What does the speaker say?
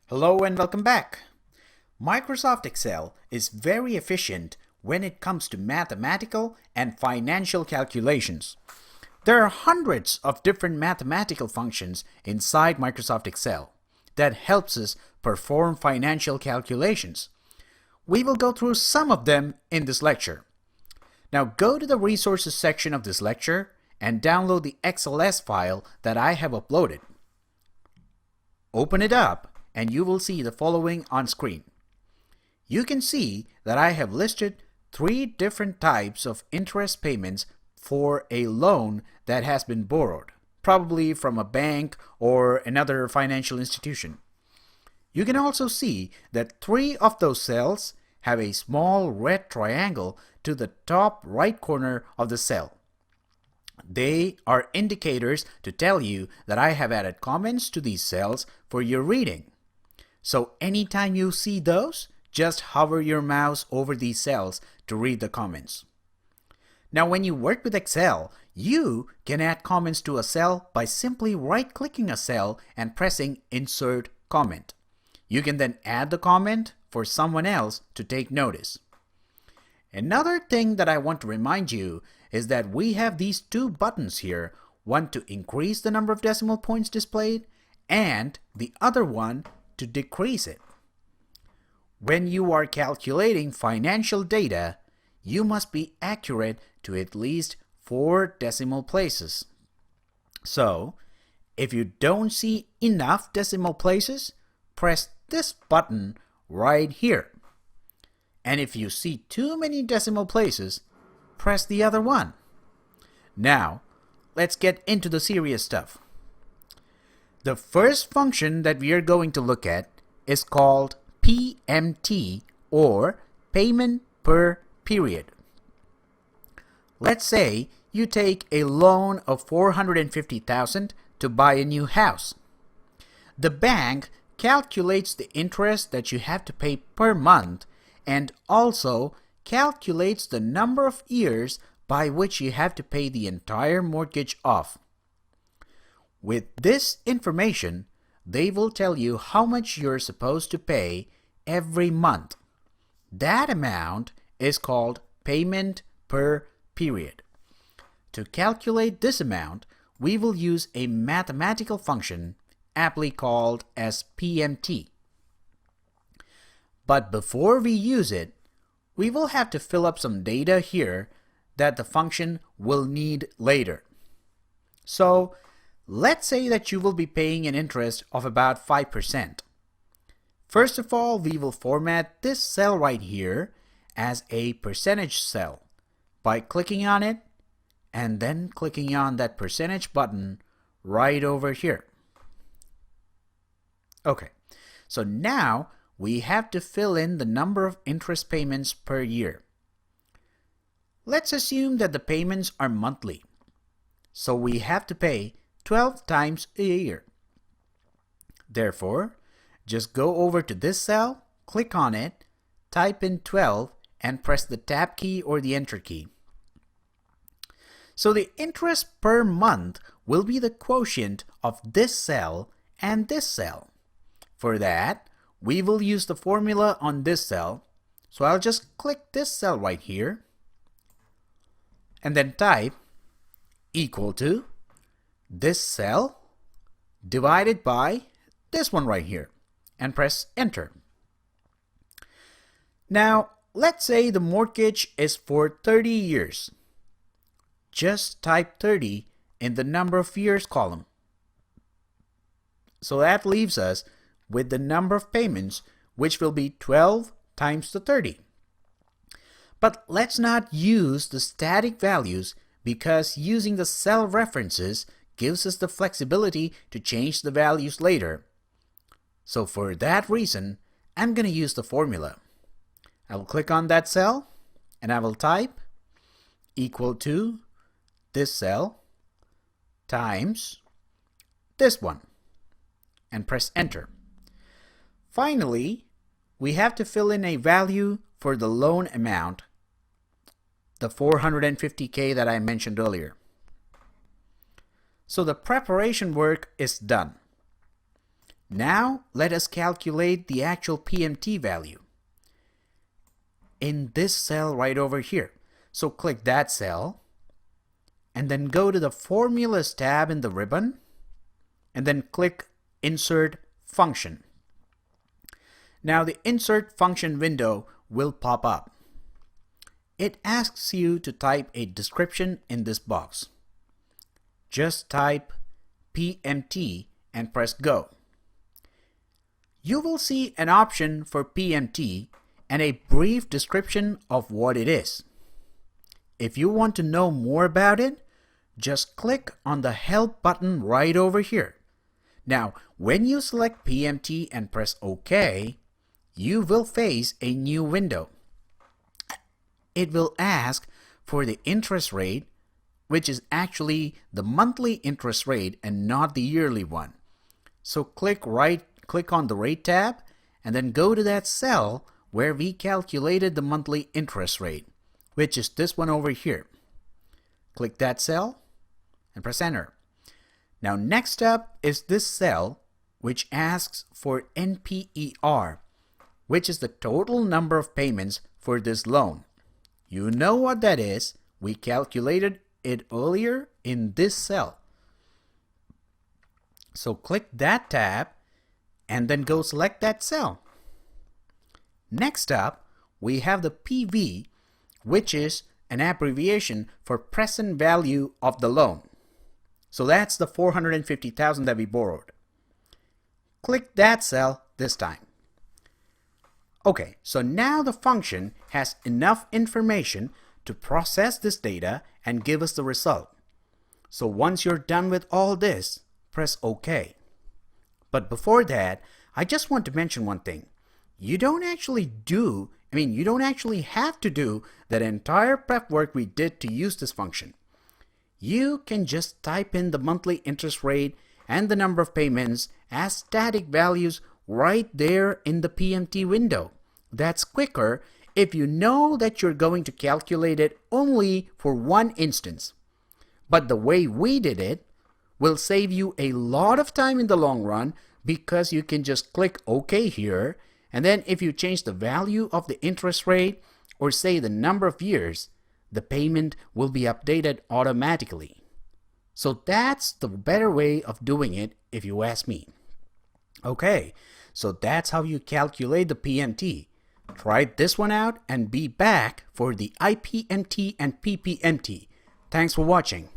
Hello and welcome back. Microsoft Excel is very efficient when it comes to mathematical and financial calculations. There are hundreds of different mathematical functions inside Microsoft Excel that helps us perform financial calculations. We will go through some of them in this lecture. Now go to the resources section of this lecture and download the XLS file that I have uploaded. Open it up and you will see the following on screen. You can see that I have listed 3 different types of interest payments for a loan that has been borrowed, probably from a bank or another financial institution. You can also see that 3 of those cells have a small red triangle to the top right corner of the cell. They are indicators to tell you that I have added comments to these cells for your reading. So anytime you see those, just hover your mouse over these cells to read the comments. Now when you work with Excel, you can add comments to a cell by simply right-clicking a cell and pressing Insert Comment. You can then add the comment for someone else to take notice. Another thing that I want to remind you is that we have these 2 buttons here, one to increase the number of decimal points displayed and the other one to decrease it. When you are calculating financial data, you must be accurate to at least 4 decimal places. So, if you don't see enough decimal places, press this button right here. And if you see too many decimal places, press the other one. Now, let's get into the serious stuff. The first function that we are going to look at is called PMT, or Payment Per Period. Let's say you take a loan of $450,000 to buy a new house. The bank calculates the interest that you have to pay per month and also calculates the number of years by which you have to pay the entire mortgage off. With this information, they will tell you how much you're supposed to pay every month. That amount is called payment per period. To calculate this amount, we will use a mathematical function aptly called as PMT. But before we use it, we will have to fill up some data here that the function will need later. So, let's say that you will be paying an interest of about 5%. First of all, we will format this cell right here as a percentage cell by clicking on it and then clicking on that percentage button right over here. Okay, so now we have to fill in the number of interest payments per year. Let's assume that the payments are monthly. So we have to pay 12 times a year. Therefore, just go over to this cell, click on it, type in 12, and press the Tab key or the Enter key. So the interest per month will be the quotient of this cell and this cell. For that, we will use the formula on this cell. So I'll just click this cell right here and then type equal to this cell divided by this one right here and press Enter. Now, let's say the mortgage is for 30 years. Just type 30 in the number of years column. So that leaves us with the number of payments, which will be 12 times the 30. But let's not use the static values because using the cell references gives us the flexibility to change the values later. So for that reason, I'm going to use the formula. I will click on that cell and I will type equal to this cell times this one and press Enter. Finally, we have to fill in a value for the loan amount, the $450K that I mentioned earlier. So the preparation work is done. Now let us calculate the actual PMT value in this cell right over here. So click that cell and then go to the Formulas tab in the ribbon and then click Insert Function. Now the Insert Function window will pop up. It asks you to type a description in this box. Just type PMT and press Go. You will see an option for PMT and a brief description of what it is. If you want to know more about it, just click on the Help button right over here. Now, when you select PMT and press OK, you will face a new window. It will ask for the interest rate, which is actually the monthly interest rate and not the yearly one. So click on the Rate tab and then go to that cell where we calculated the monthly interest rate, which is this one over here. Click that cell and press Enter. Now next up is this cell which asks for NPER, which is the total number of payments for this loan. You know what that is. We calculated it earlier in this cell. So click that tab and then go select that cell. Next up, we have the PV, which is an abbreviation for present value of the loan. So that's the $450,000 that we borrowed. Click that cell this time. Okay, so now the function has enough information to process this data and give us the result. So once you're done with all this, press OK. But before that, I just want to mention one thing. You don't actually have to do that entire prep work we did to use this function. You can just type in the monthly interest rate and the number of payments as static values right there in the PMT window. That's quicker if you know that you're going to calculate it only for one instance. But the way we did it will save you a lot of time in the long run because you can just click OK here, and then if you change the value of the interest rate or say the number of years, the payment will be updated automatically. So that's the better way of doing it if you ask me. Okay, so that's how you calculate the PMT. Try this one out and be back for the IPMT and PPMT. Thanks for watching.